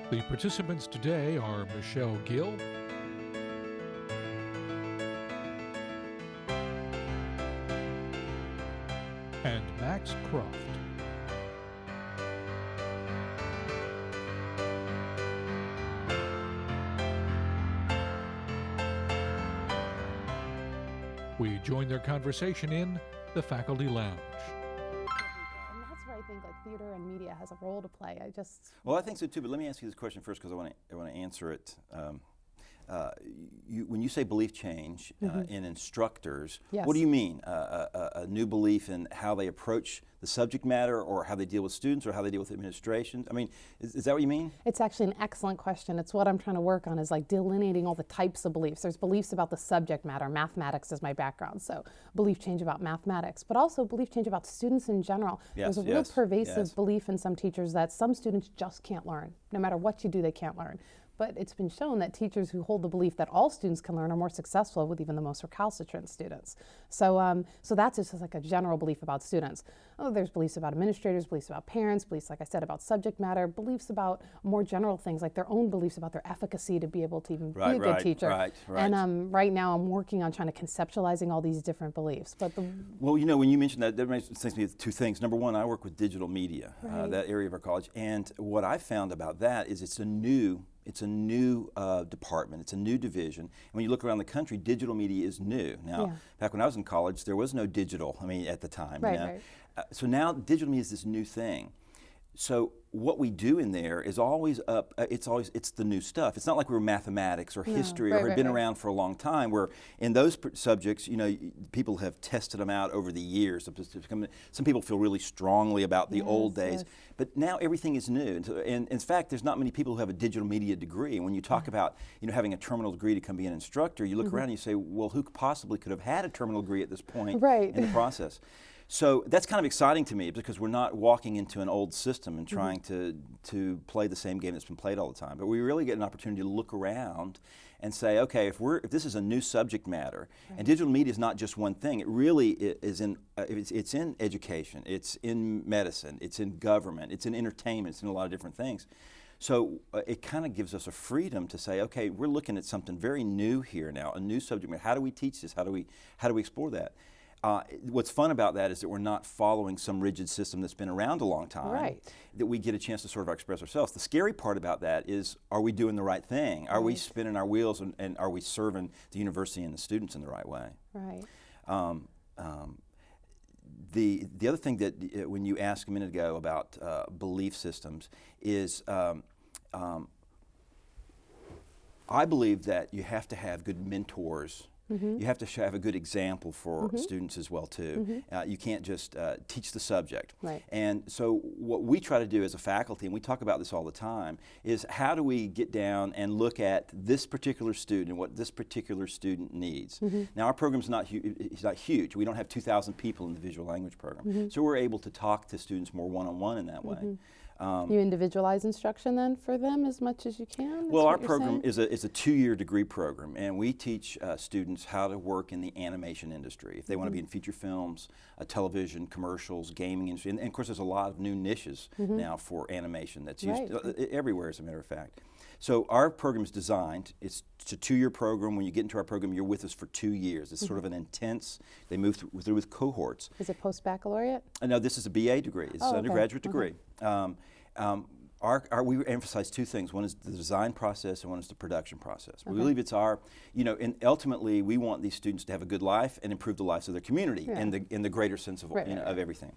The participants today are Michele Gill, and Max Croft. We join their conversation in the faculty lounge. And that's where I think like theater and media has a role to play. Well, I think so too, but let me ask you this question first because I want to answer it. When you say belief change in instructors, Yes. what do you mean? A new belief in how they approach the subject matter, or how they deal with students, or how they deal with administration? I mean, is that what you mean? It's actually an excellent question. It's what I'm trying to work on, is like delineating all the types of beliefs. There's beliefs about the subject matter. Mathematics is my background, so belief change about mathematics, but also belief change about students in general. Yes, There's a real pervasive yes. belief in some teachers that some students just can't learn. No matter what you do, they can't learn. But it's been shown that teachers who hold the belief that all students can learn are more successful with even the most recalcitrant students. So that's just like a general belief about students. Oh, there's beliefs about administrators, beliefs about parents, beliefs, like I said, about subject matter, beliefs about more general things, like their own beliefs about their efficacy to be able to even be a good teacher. Right. And right now I'm working on trying to conceptualizing all these different beliefs. Well, you know, when you mentioned that makes me of two things. Number one, I work with digital media, that area of our college, and what I found about that is it's a new department. It's a new division. And when you look around the country, digital media is new. Now, back when I was in college, there was no digital. I mean, at the time. Right. So now digital media is this new thing. So what we do in there is always up. It's the new stuff. It's not like we were mathematics or history or had been around for a long time. Where in those subjects, you know, people have tested them out over the years. Some people feel really strongly about the old days, but now everything is new. And in fact, there's not many people who have a digital media degree. And when you talk about having a terminal degree to come be an instructor, you look around and you say, well, who possibly could have had a terminal degree at this point in the process? So that's kind of exciting to me because we're not walking into an old system and trying to play the same game that's been played all the time. But we really get an opportunity to look around and say, okay, if this is a new subject matter, and digital media is not just one thing. It really is it's in education, it's in medicine, it's in government, it's in entertainment, it's in a lot of different things. So it kind of gives us a freedom to say, okay, we're looking at something very new here now, a new subject matter. How do we teach this? How do we explore that? What's fun about that is that we're not following some rigid system that's been around a long time, that we get a chance to sort of express ourselves. The scary part about that is, are we doing the right thing? Are we spinning our wheels, and are we serving the university and the students in the right way? Right. The other thing that when you asked a minute ago about belief systems is I believe that you have to have good mentors. You have to have a good example for students as well too. You can't just teach the subject. And so what we try to do as a faculty, and we talk about this all the time, is how do we get down and look at this particular student and what this particular student needs. Now our program's not huge. We don't have 2,000 people in the visual language program. So we're able to talk to students more one-on-one in that way. You individualize instruction then for them as much as you can? Well, our program is a 2-year degree program, and we teach students how to work in the animation industry. If they want to be in feature films, television, commercials, gaming industry, and of course there's a lot of new niches now for animation that's used everywhere, as a matter of fact. So our program is designed, it's a 2-year program. When you get into our program, you're with us for 2 years. It's sort of an intense, they move through with cohorts. Is it post-baccalaureate? No, this is a BA degree. It's an undergraduate degree. We emphasize two things. One is the design process, and one is the production process. We believe it's our, and ultimately we want these students to have a good life and improve the lives of their community in the greater sense of, of everything.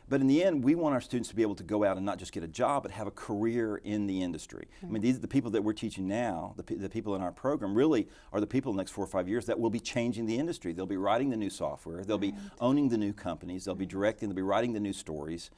But in the end, we want our students to be able to go out and not just get a job, but have a career in the industry. I mean, these are the people that we're teaching now, the people in our program really are the people in the next 4 or 5 years that will be changing the industry. They'll be writing the new software, they'll be owning the new companies, they'll be directing, they'll be writing the new stories.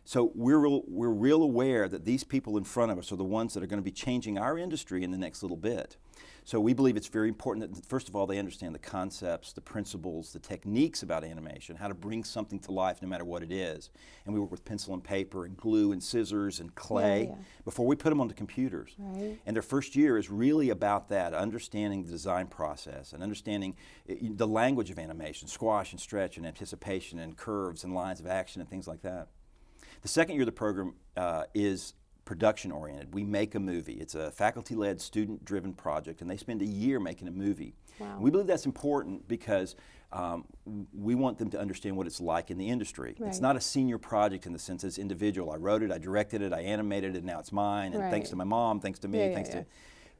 So we're real aware that these people in front of us are the ones that are going to be changing our industry in the next little bit. So we believe it's very important that, first of all, they understand the concepts, the principles, the techniques about animation, how to bring something to life no matter what it is. And we work with pencil and paper and glue and scissors and clay before we put them onto computers. And their first year is really about that, understanding the design process and understanding the language of animation, squash and stretch and anticipation and curves and lines of action and things like that. The second year of the program is production oriented. We make a movie. It's a faculty-led, student-driven project, and they spend a year making a movie. Wow. And we believe that's important because we want them to understand what it's like in the industry. Right. It's not a senior project in the sense it's individual. I wrote it, I directed it, I animated it, now it's mine, and Right. thanks to my mom, thanks to me, thanks to...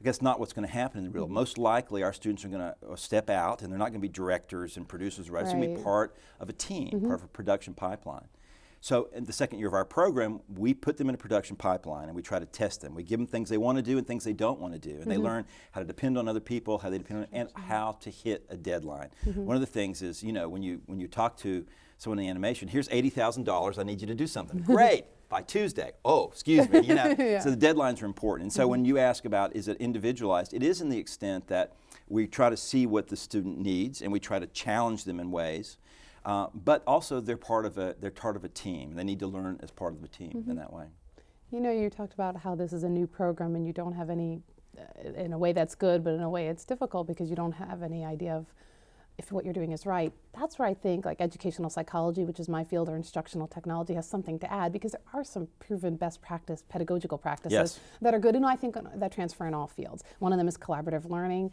That's not what's going to happen in the real. Most likely, our students are going to step out, and they're not going to be directors and producers. Right? It's going to be part of a team, part of a production pipeline. So in the second year of our program, we put them in a production pipeline, and we try to test them. We give them things they want to do and things they don't want to do, and they learn how to depend on other people, how they depend on, and how to hit a deadline. One of the things is, you know, when you talk to someone in animation, here's $80,000. I need you to do something. Great. By Tuesday. Oh, excuse me. You know, so the deadlines are important. And so when you ask about is it individualized, it is in the extent that we try to see what the student needs and we try to challenge them in ways. But also they're part of a team. They need to learn as part of a team in that way. You know, you talked about how this is a new program and you don't have any, in a way that's good, but in a way it's difficult because you don't have any idea of if what you're doing is right. That's where I think like educational psychology, which is my field, or instructional technology has something to add, because there are some proven best practice, pedagogical practices that are good, and I think that transfer in all fields. One of them is collaborative learning.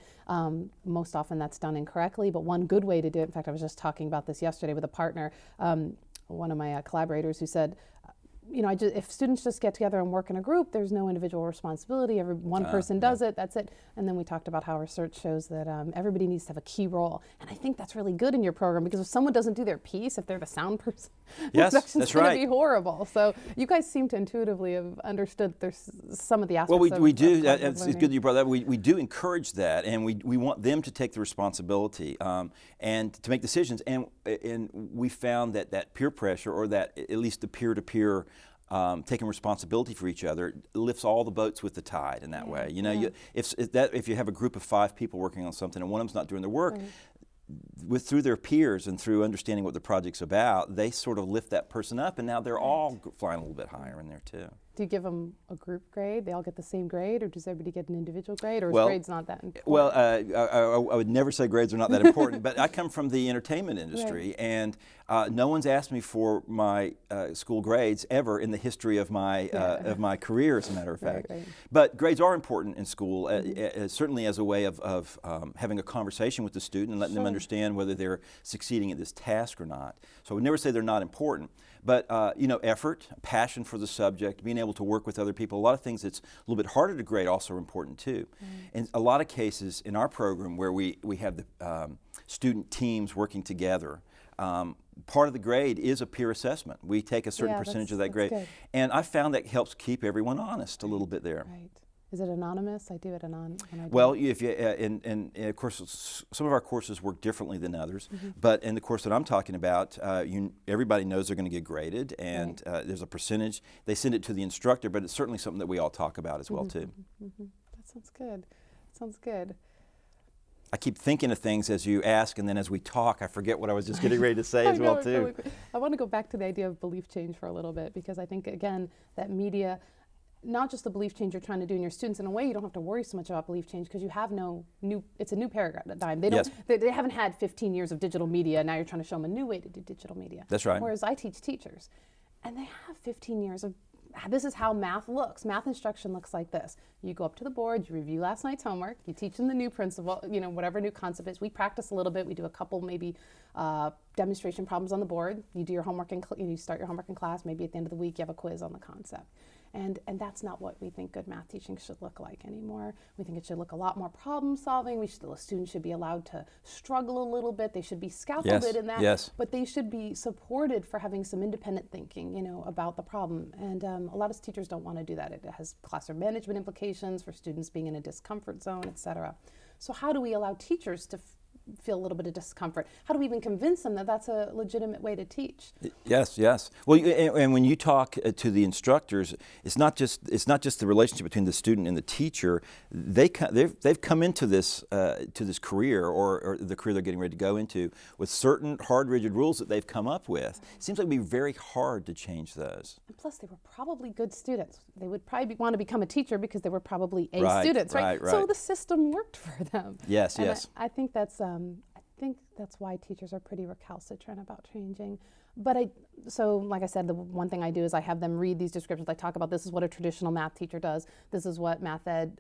Most often that's done incorrectly, but one good way to do it, in fact I was just talking about this yesterday with a partner, one of my collaborators, who said, you know, if students just get together and work in a group, there's no individual responsibility. One person does it, that's it. And then we talked about how research shows that everybody needs to have a key role. And I think that's really good in your program, because if someone doesn't do their piece, if they're the sound person, yes, that's right. going to be horrible. So you guys seem to intuitively have understood there's some of the aspects well, we do. It's good that you brought that up. We do encourage that, and we want them to take the responsibility and to make decisions. And we found that peer pressure, or that at least the peer-to-peer taking responsibility for each other, lifts all the boats with the tide in that way. You know, if you have a group of 5 people working on something and one of them's not doing their work, through their peers and through understanding what the project's about, they sort of lift that person up, and now they're all flying a little bit higher in there too. Do you give them a group grade? They all get the same grade, or does everybody get an individual grade, or is grades not that important? Well, I would never say grades are not that important, but I come from the entertainment industry, and no one's asked me for my school grades ever in the history of my career, as a matter of fact. But grades are important in school, certainly as a way of having a conversation with the student and letting them understand whether they're succeeding at this task or not. So I would never say they're not important. But you know, effort, passion for the subject, being able to work with other people, a lot of things that's a little bit harder to grade also are important too. In a lot of cases in our program where we have the student teams working together, part of the grade is a peer assessment. We take a certain percentage of that grade. Good. And I found that helps keep everyone honest a little bit there. Right. Is it anonymous? I do it anonymous. Well, if you, and of course, some of our courses work differently than others, but in the course that I'm talking about, everybody knows they're going to get graded, and there's a percentage. They send it to the instructor, but it's certainly something that we all talk about as well, too. That sounds good. That sounds good. I keep thinking of things as you ask, and then as we talk, I forget what I was just getting ready to say as well, too. I want to go back to the idea of belief change for a little bit, because I think, again, that media, not just the belief change you're trying to do in your students, in a way you don't have to worry so much about belief change, because you have it's a new paradigm. They haven't had 15 years of digital media, now you're trying to show them a new way to do digital media. That's right. Whereas I teach teachers, and they have 15 years of, this is how math looks. Math instruction looks like this. You go up to the board, you review last night's homework, you teach them the new principle, you know, whatever new concept is. We practice a little bit, we do a couple maybe demonstration problems on the board. You do your homework, you start your homework in class, maybe at the end of the week you have a quiz on the concept. And that's not what we think good math teaching should look like anymore. We think it should look a lot more problem solving. The students should be allowed to struggle a little bit. They should be scaffolded in that, but they should be supported for having some independent thinking, you know, about the problem. And a lot of teachers don't want to do that. It has classroom management implications for students being in a discomfort zone, et cetera. So how do we allow teachers to feel a little bit of discomfort? How do we even convince them that that's a legitimate way to teach? Yes. Well, and when you talk to the instructors, it's not just the relationship between the student and the teacher. They've come into this career or the career they're getting ready to go into with certain hard, rigid rules that they've come up with. It seems like it'd be very hard to change those. And plus, they were probably good students. They would probably want to become a teacher because they were probably A students, right? So the system worked for them. Yes. I think that's think that's why teachers are pretty recalcitrant about changing. But so like I said, the one thing I do is I have them read these descriptions. I talk about this is what a traditional math teacher does. This is what math ed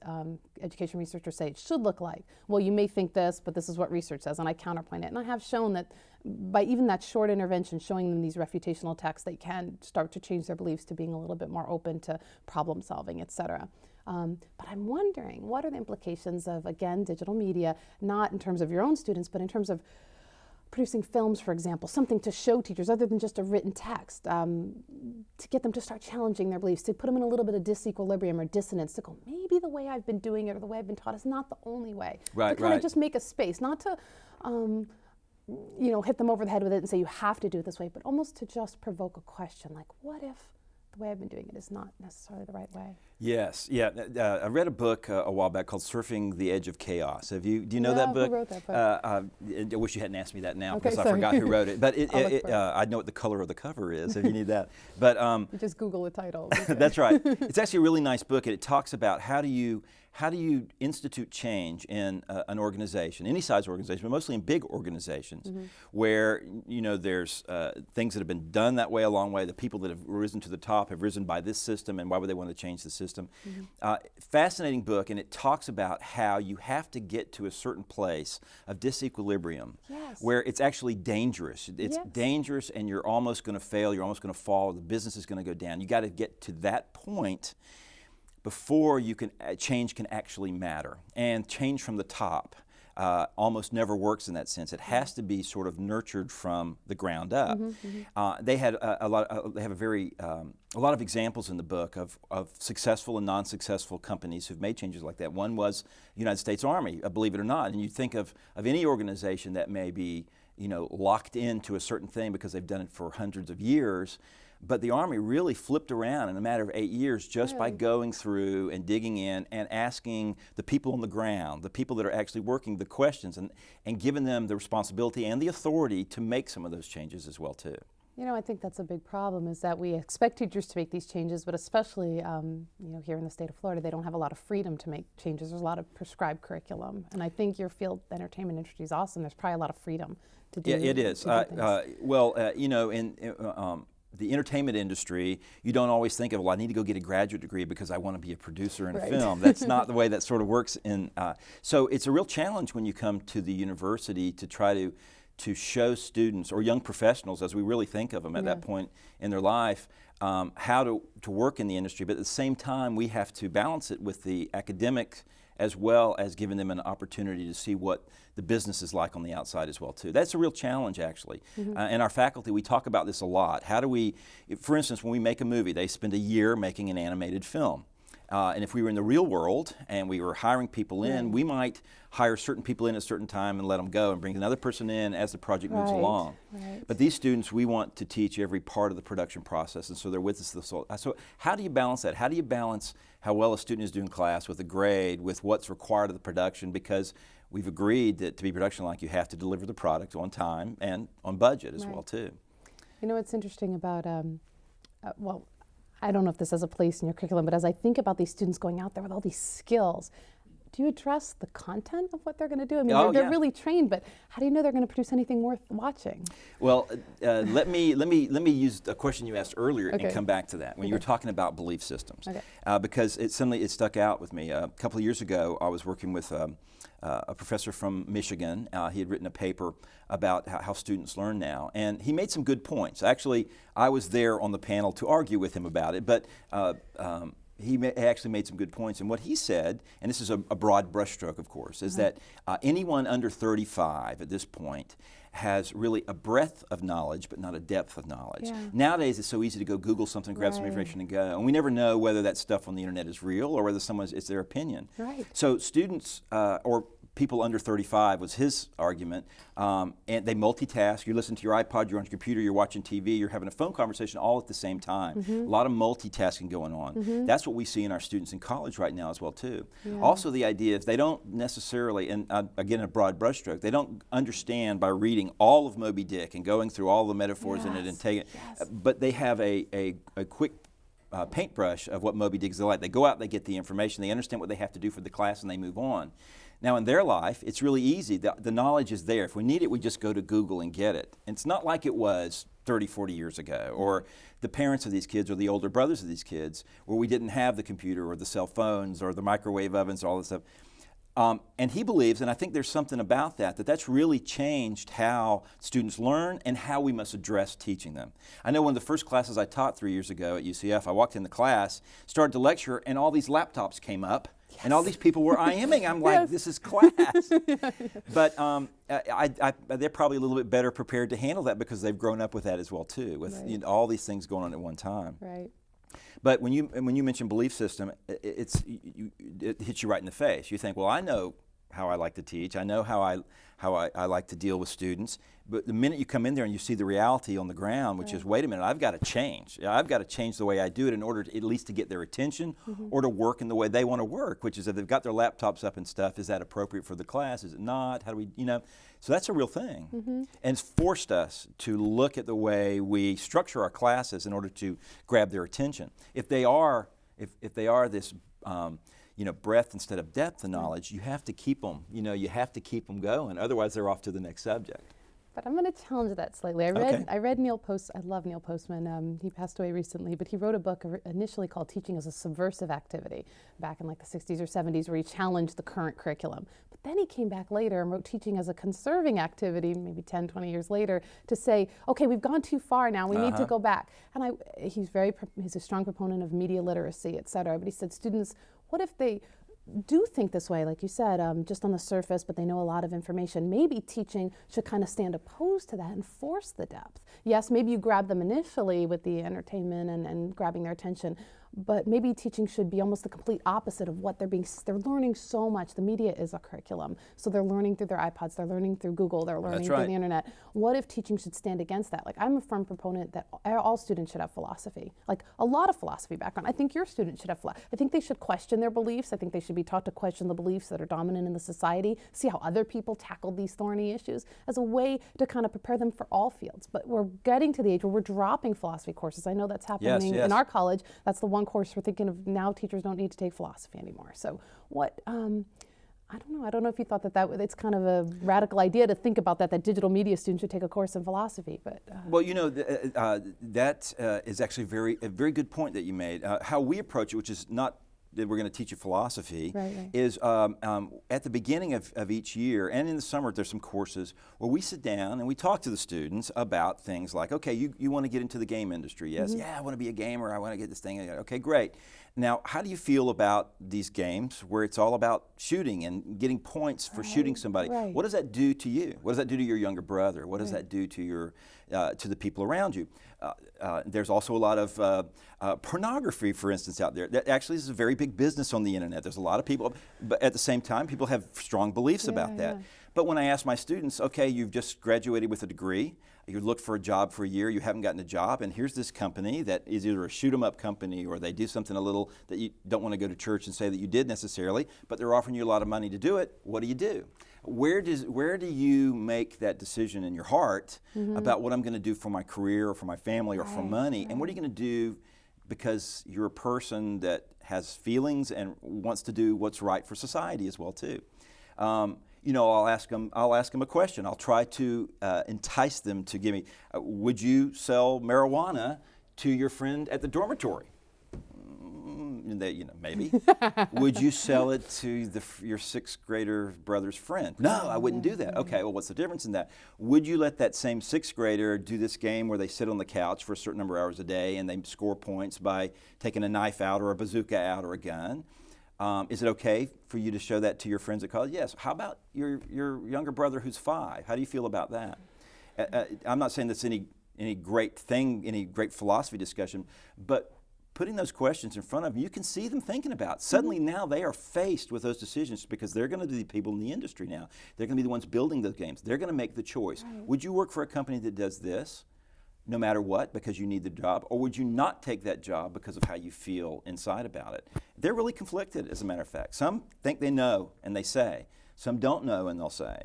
education researchers say it should look like. Well, you may think this, but this is what research says, and I counterpoint it. And I have shown that by even that short intervention, showing them these refutational texts, they can start to change their beliefs to being a little bit more open to problem solving, et cetera. But I'm wondering, what are the implications of, again, digital media, not in terms of your own students, but in terms of producing films, for example, something to show teachers other than just a written text, to get them to start challenging their beliefs, to put them in a little bit of disequilibrium or dissonance, to go, maybe the way I've been doing it or the way I've been taught is not the only way. Right, to kind of just make a space, not to hit them over the head with it and say you have to do it this way, but almost to just provoke a question like, what if the way I've been doing it is not necessarily the right way? Yes, yeah. I read a book a while back called "Surfing the Edge of Chaos." Do you know that book? Who wrote that book? I wish you hadn't asked me that now, Okay, because I sorry. forgot who wrote it. But I know what the color of the cover is if you need that. But You just Google the title. that's right. It's actually a really nice book, and it talks about how do you institute change in an organization, any size organization, but mostly in big organizations, where there's things that have been done that way a long way. The people that have risen to the top have risen by this system, and why would they want to change the system? Fascinating book, and it talks about how you have to get to a certain place of disequilibrium, where it's actually dangerous. It's dangerous, and you're almost going to fail. You're almost going to fall. The business is going to go down. You got to get to that point before change can actually matter, and change from the top almost never works in that sense. It has to be sort of nurtured from the ground up. They had a lot of examples in the book of successful and non-successful companies who've made changes like that. One was the United States Army, believe it or not. And you think of any organization that may be locked into a certain thing because they've done it for hundreds of years. But the Army really flipped around in a matter of 8 years just by going through and digging in and asking the people on the ground, the people that are actually working, the questions, and giving them the responsibility and the authority to make some of those changes as well too. I think that's a big problem, is that we expect teachers to make these changes, but especially here in the state of Florida, they don't have a lot of freedom to make changes. There's a lot of prescribed curriculum, and I think your field, entertainment industry, is awesome. There's probably a lot of freedom to do. Yeah, it is. In the entertainment industry, you don't always think of, well, I need to go get a graduate degree because I want to be a producer in a film. That's not the way that sort of works. So it's a real challenge when you come to the university to try to show students, or young professionals, as we really think of them at that point in their life, how to work in the industry. But at the same time, we have to balance it with the academic, as well as giving them an opportunity to see what the business is like on the outside as well too. That's a real challenge, actually. In our faculty, we talk about this a lot. How do we, for instance, when we make a movie, they spend a year making an animated film. And if we were in the real world and we were hiring people in, we might hire certain people in at a certain time and let them go and bring another person in as the project moves along. But these students, we want to teach every part of the production process, and so they're with us this whole. So how do you balance that? How do you balance how well a student is doing in class with a grade, with what's required of the production? Because we've agreed that to be production-like, you have to deliver the product on time and on budget as well too. What's interesting about, I don't know if this has a place in your curriculum, but as I think about these students going out there with all these skills, do you address the content of what they're going to do? I mean, they're really trained, but how do you know they're going to produce anything worth watching? Well, let me use a question you asked earlier and come back to that when you were talking about belief systems, because it stuck out with me. A couple of years ago, I was working with a professor from Michigan. He had written a paper about how students learn now, and he made some good points. Actually, I was there on the panel to argue with him about it, but he actually made some good points. And what he said, and this is a broad brushstroke, of course, is that anyone under 35 at this point has really a breadth of knowledge, but not a depth of knowledge. Nowadays, it's so easy to go Google something, grab some information, and go. And we never know whether that stuff on the internet is real or whether it's their opinion. So students, or people under 35 was his argument, and they multitask. You listen to your iPod, you're on your computer, you're watching TV, you're having a phone conversation all at the same time. A lot of multitasking going on. That's what we see in our students in college right now as well too. Also, the idea is they don't necessarily, and again a broad brushstroke, they don't understand by reading all of Moby Dick and going through all the metaphors in it and taking it, but they have a quick paintbrush of what Moby Dick is like. They go out, they get the information, they understand what they have to do for the class, and they move on. Now in their life, it's really easy. The knowledge is there. If we need it, we just go to Google and get it. And it's not like it was 30, 40 years ago, or the parents of these kids or the older brothers of these kids, where we didn't have the computer or the cell phones or the microwave ovens or all this stuff. And he believes, and I think there's something about that, that's really changed how students learn and how we must address teaching them. I know one of the first classes I taught 3 years ago at UCF, I walked in the class, started to lecture, and all these laptops came up. Yes. And all these people were IMing. I'm like, yes. This is class. But they're probably a little bit better prepared to handle that because they've grown up with that as well too, with right. All these things going on at one time. Right. But when you mention belief system, it hits you right in the face. You think, well, I know how I like to teach. I know how I like to deal with students. But the minute you come in there and you see the reality on the ground, which right. is, wait a minute, I've got to change. I've got to change the way I do it in order to, at least to get their attention mm-hmm. or to work in the way they want to work, which is if they've got their laptops up and stuff, is that appropriate for the class? Is it not? How do we, So that's a real thing. Mm-hmm. And it's forced us to look at the way we structure our classes in order to grab their attention. If they are this breadth instead of depth of knowledge, you have to keep them, you have to keep them going. Otherwise, they're off to the next subject. But I'm going to challenge that slightly. I read Neil Post. I love Neil Postman. He passed away recently, but he wrote a book initially called Teaching as a Subversive Activity back in like the 60s or 70s, where he challenged the current curriculum. But then he came back later and wrote Teaching as a Conserving Activity, maybe 10, 20 years later, to say, okay, we've gone too far now. We need to go back. And he's a strong proponent of media literacy, et cetera. But he said, students, what if they do think this way, like you said, just on the surface, but they know a lot of information? Maybe teaching should kind of stand opposed to that and force the depth. Yes, maybe you grab them initially with the entertainment and grabbing their attention, but maybe teaching should be almost the complete opposite of what they're learning so much. The media is a curriculum, so they're learning through their iPods, they're learning through Google, they're learning through the internet. What if teaching should stand against that? Like, I'm a firm proponent that all students should have philosophy, like a lot of philosophy background. I think your students should have I think they should question their beliefs. I think they should be taught to question the beliefs that are dominant in the society, see how other people tackled these thorny issues as a way to kind of prepare them for all fields. But we're getting to the age where we're dropping philosophy courses. I know that's happening in our college. That's the one course we're thinking of now. Teachers don't need to take philosophy anymore. So what, I don't know. I don't know if you thought that it's kind of a radical idea to think about that digital media students should take a course in philosophy. But well, that is actually a very good point that you made. How we approach it, which is not that we're going to teach you philosophy, right. is at the beginning of each year and in the summer there's some courses where we sit down and we talk to the students about things like, okay, you want to get into the game industry, yes? Mm-hmm. Yeah, I want to be a gamer, I want to get this thing. Okay, great. Now, how do you feel about these games where it's all about shooting and getting points for shooting somebody? Right. What does that do to you? What does that do to your younger brother? What does that do to to the people around you? There's also a lot of pornography, for instance, out there. That actually is a very big business on the internet. There's a lot of people, but at the same time, people have strong beliefs about that. Yeah. But when I ask my students, okay, you've just graduated with a degree, you look for a job for a year, you haven't gotten a job, and here's this company that is either a shoot-'em-up company or they do something a little that you don't want to go to church and say that you did necessarily, but they're offering you a lot of money to do it. What do? Where do you make that decision in your heart about what I'm going to do for my career or for my family or for money? And what are you going to do because you're a person that has feelings and wants to do what's right for society as well too? I'll ask them a question. I'll try to entice them to give me, would you sell marijuana to your friend at the dormitory? Maybe. Would you sell it to your sixth grader brother's friend? No, I wouldn't do that. Okay, well, what's the difference in that? Would you let that same sixth grader do this game where they sit on the couch for a certain number of hours a day and they score points by taking a knife out or a bazooka out or a gun? Is it okay for you to show that to your friends at college? Yes. How about your younger brother who's 5? How do you feel about that? I'm not saying that's any great thing, any great philosophy discussion, but putting those questions in front of them, you can see them thinking about it. Suddenly now they are faced with those decisions because they're going to be the people in the industry now. They're going to be the ones building those games. They're going to make the choice. Right. Would you work for a company that does this no matter what because you need the job, or would you not take that job because of how you feel inside about it? They're really conflicted, as a matter of fact. Some think they know and they say. Some don't know and they'll say,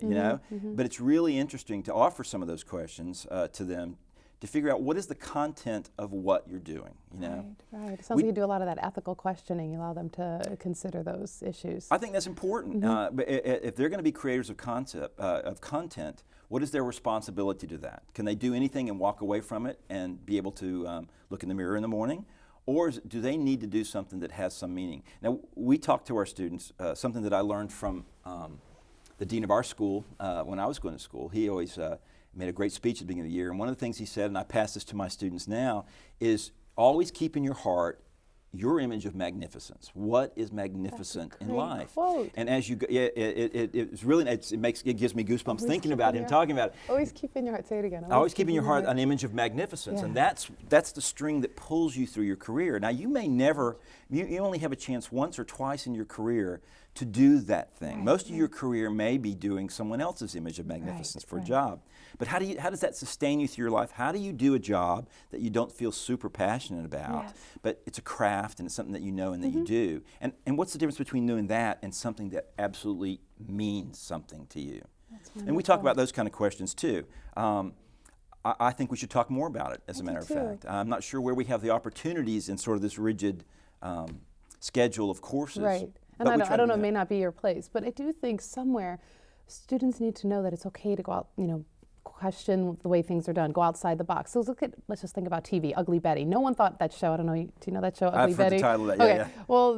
But it's really interesting to offer some of those questions to them to figure out what is the content of what you're doing, you know? Right. It sounds like you do a lot of that ethical questioning. You allow them to consider those issues. I think that's important. But if they're going to be creators of content, what is their responsibility to that? Can they do anything and walk away from it and be able to look in the mirror in the morning? Or do they need to do something that has some meaning? Now, we talk to our students, something that I learned from the dean of our school when I was going to school. He always made a great speech at the beginning of the year, and one of the things he said, and I pass this to my students now, is always keep in your heart your image of magnificence. What is magnificent in life? Quote. And as you go, it's really, it gives me goosebumps always thinking about him, talking about it. Always keep in your heart, say it again. Always keep in your heart an image of magnificence, and that's the string that pulls you through your career. Now, you may never, you only have a chance once or twice in your career to do that thing. Most of your career may be doing someone else's image of magnificence for a job. But how does that sustain you through your life? How do you do a job that you don't feel super passionate about, but it's a craft and it's something that you know and that you do? And what's the difference between doing that and something that absolutely means something to you? And we talk about those kind of questions too. I think we should talk more about it, as a matter of fact. I'm not sure where we have the opportunities in sort of this rigid schedule of courses. Right. And I don't know, it may not be your place, but I do think somewhere students need to know that it's okay to go out, question the way things are done, go outside the box. So let's just think about TV, Ugly Betty. No one thought that show, I don't know, do you know that show, Ugly Betty? I've heard the title of that, yeah. Well,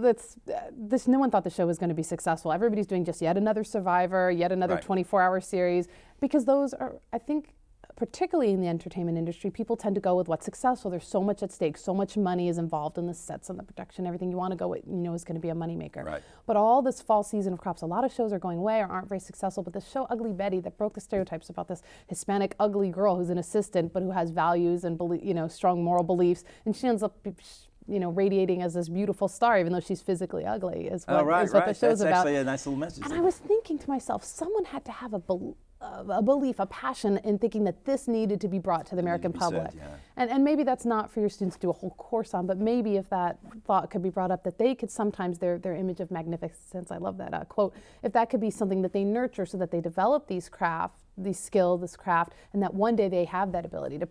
no one thought the show was going to be successful. Everybody's doing just yet another Survivor, yet another 24-hour series, because those are, I think, particularly in the entertainment industry, people tend to go with what's successful. There's so much at stake, so much money is involved in the sets and the production, everything. You want to go with, is going to be a moneymaker. Right. But all this fall season of crops, a lot of shows are going away or aren't very successful. But the show Ugly Betty, that broke the stereotypes about this Hispanic ugly girl who's an assistant but who has values and strong moral beliefs, and she ends up radiating as this beautiful star, even though she's physically ugly, is what the show's about. That's actually a nice little message. And I was thinking to myself, someone had to have a belief, a passion in thinking that this needed to be brought to the American public. And maybe that's not for your students to do a whole course on, but maybe if that thought could be brought up, that they could sometimes, their image of magnificence, I love that quote, if that could be something that they nurture so that they develop this craft, and that one day they have that ability to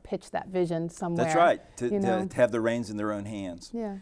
pitch that vision somewhere. That's right, to have the reins in their own hands. Yeah.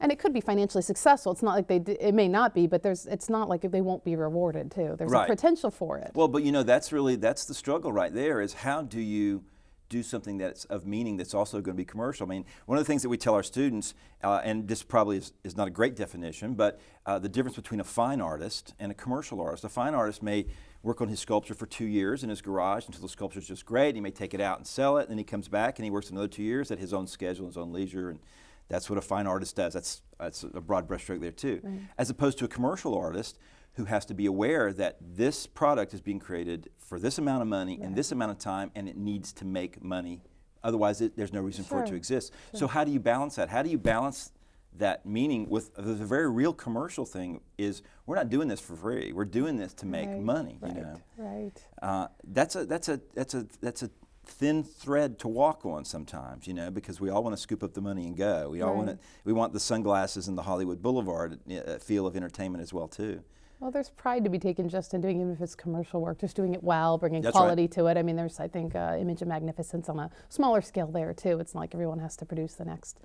And it could be financially successful. It's not like it may not be, but it's not like they won't be rewarded too. There's a potential for it. Well, but that's the struggle right there, is how do you do something that's of meaning that's also going to be commercial? I mean, one of the things that we tell our students, and this probably is not a great definition, but the difference between a fine artist and a commercial artist. A fine artist may work on his sculpture for 2 years in his garage until the sculpture's just great. He may take it out and sell it, and then he comes back and he works another 2 years at his own schedule, his own leisure, and that's what a fine artist does. That's a broad brushstroke there too. Right. As opposed to a commercial artist who has to be aware that this product is being created for this amount of money in this amount of time, and it needs to make money. Otherwise, there's no reason for it to exist. So how do you balance that? How do you balance that meaning with the very real commercial thing? Is we're not doing this for free. We're doing this to make money. Right. That's a thin thread to walk on sometimes, because we all want to scoop up the money and go. We want the sunglasses and the Hollywood Boulevard feel of entertainment as well too. Well, there's pride to be taken just in doing, even if it's commercial work, just doing it well, bringing quality to it. I mean, there's, I think, image of magnificence on a smaller scale there too. It's not like everyone has to produce the next,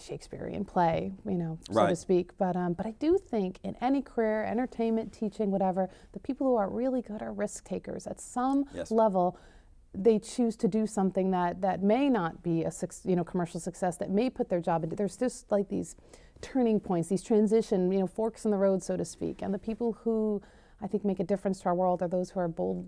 Shakespearean play, so to speak. But I do think in any career, entertainment, teaching, whatever, the people who are really good are risk takers. At some level, they choose to do something that may not be a commercial success, that may put their job into. There's just like these turning points, these transition, forks in the road, so to speak. And the people who I think make a difference to our world are those who are bold,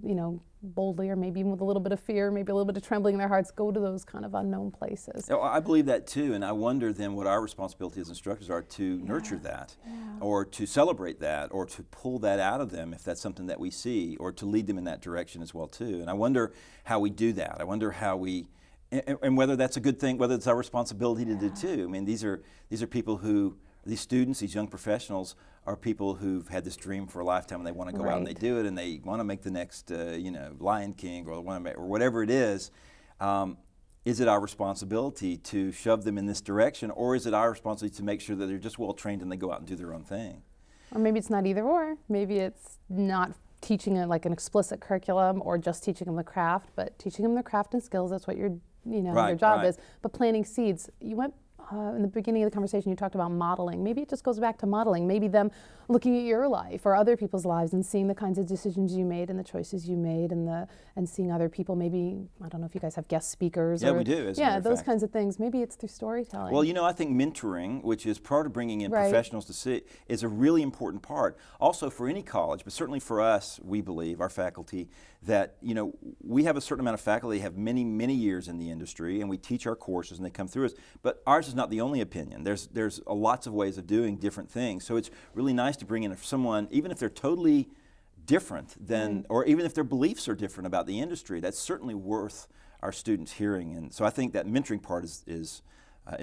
boldly, or maybe even with a little bit of fear, maybe a little bit of trembling in their hearts, go to those kind of unknown places. I believe that too, and I wonder then what our responsibility as instructors are to nurture that, or to celebrate that, or to pull that out of them if that's something that we see, or to lead them in that direction as well too. And I wonder how we do that. I wonder how we, and whether that's a good thing, whether it's our responsibility to do too. I mean, these are people who, these students, these young professionals, are people who've had this dream for a lifetime, and they want to go out and they do it, and they want to make the next, Lion King, or whatever it is. Is it our responsibility to shove them in this direction, or is it our responsibility to make sure that they're just well trained and they go out and do their own thing? Or maybe it's not either or. Maybe it's not teaching it like an explicit curriculum or just teaching them the craft, but teaching them the craft and skills, that's what your job is. But planting seeds, you went in the beginning of the conversation, you talked about modeling. Maybe it just goes back to modeling. Maybe them looking at your life or other people's lives and seeing the kinds of decisions you made and the choices you made and seeing other people. Maybe, I don't know if you guys have guest speakers. Yeah, we do. As a matter of those fact. kinds of things. Maybe it's through storytelling. Well, I think mentoring, which is part of bringing in professionals to see, is a really important part. Also for any college, but certainly for us, we believe, our faculty, that we have a certain amount of faculty have many, many years in the industry, and we teach our courses and they come through us. But ours is not the only opinion. There's lots of ways of doing different things. So it's really nice to bring in someone, even if they're totally different than, or even if their beliefs are different about the industry, that's certainly worth our students hearing. And so I think that mentoring part is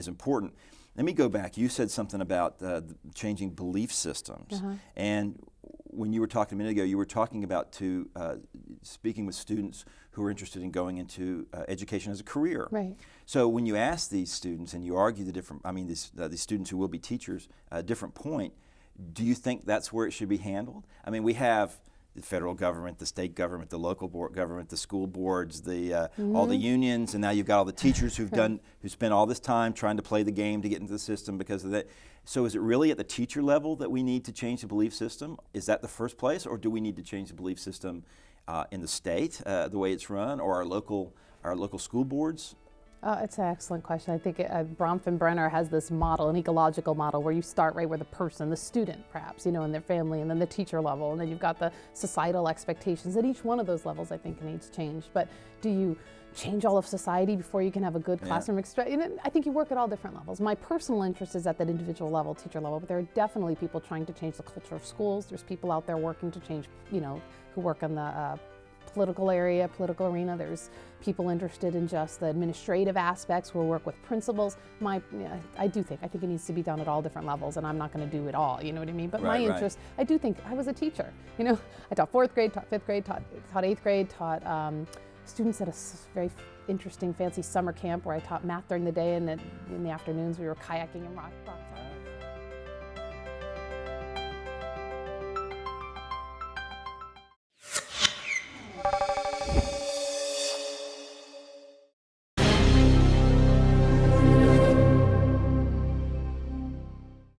important. Let me go back. You said something about changing belief systems. And when you were talking a minute ago, you were talking about speaking with students who are interested in going into education as a career. Right. So when you ask these students and you argue these students who will be teachers at a different point, do you think that's where it should be handled? I mean, we have the federal government, the state government, the local government, the school boards, all the unions, and now you've got all the teachers who spent all this time trying to play the game to get into the system because of that. So is it really at the teacher level that we need to change the belief system? Is that the first place, or do we need to change the belief system in the state, the way it's run, or our local school boards? It's an excellent question. I think Bronfenbrenner has this model, an ecological model, where you start right where the person, the student perhaps, and their family, and then the teacher level, and then you've got the societal expectations. At each one of those levels, I think, needs change. But do you change all of society before you can have a good classroom I think you work at all different levels. My personal interest is at that individual level, teacher level, but there are definitely people trying to change the culture of schools. There's people out there working to change, who work in the political arena. There's people interested in just the administrative aspects who work with principals. I think it needs to be done at all different levels, and I'm not going to do it all, you know what I mean? But my interest, I do think, I was a teacher. I taught 4th grade, taught 5th grade, taught 8th grade, taught students at a very interesting, fancy summer camp where I taught math during the day, and in the afternoons we were kayaking and rock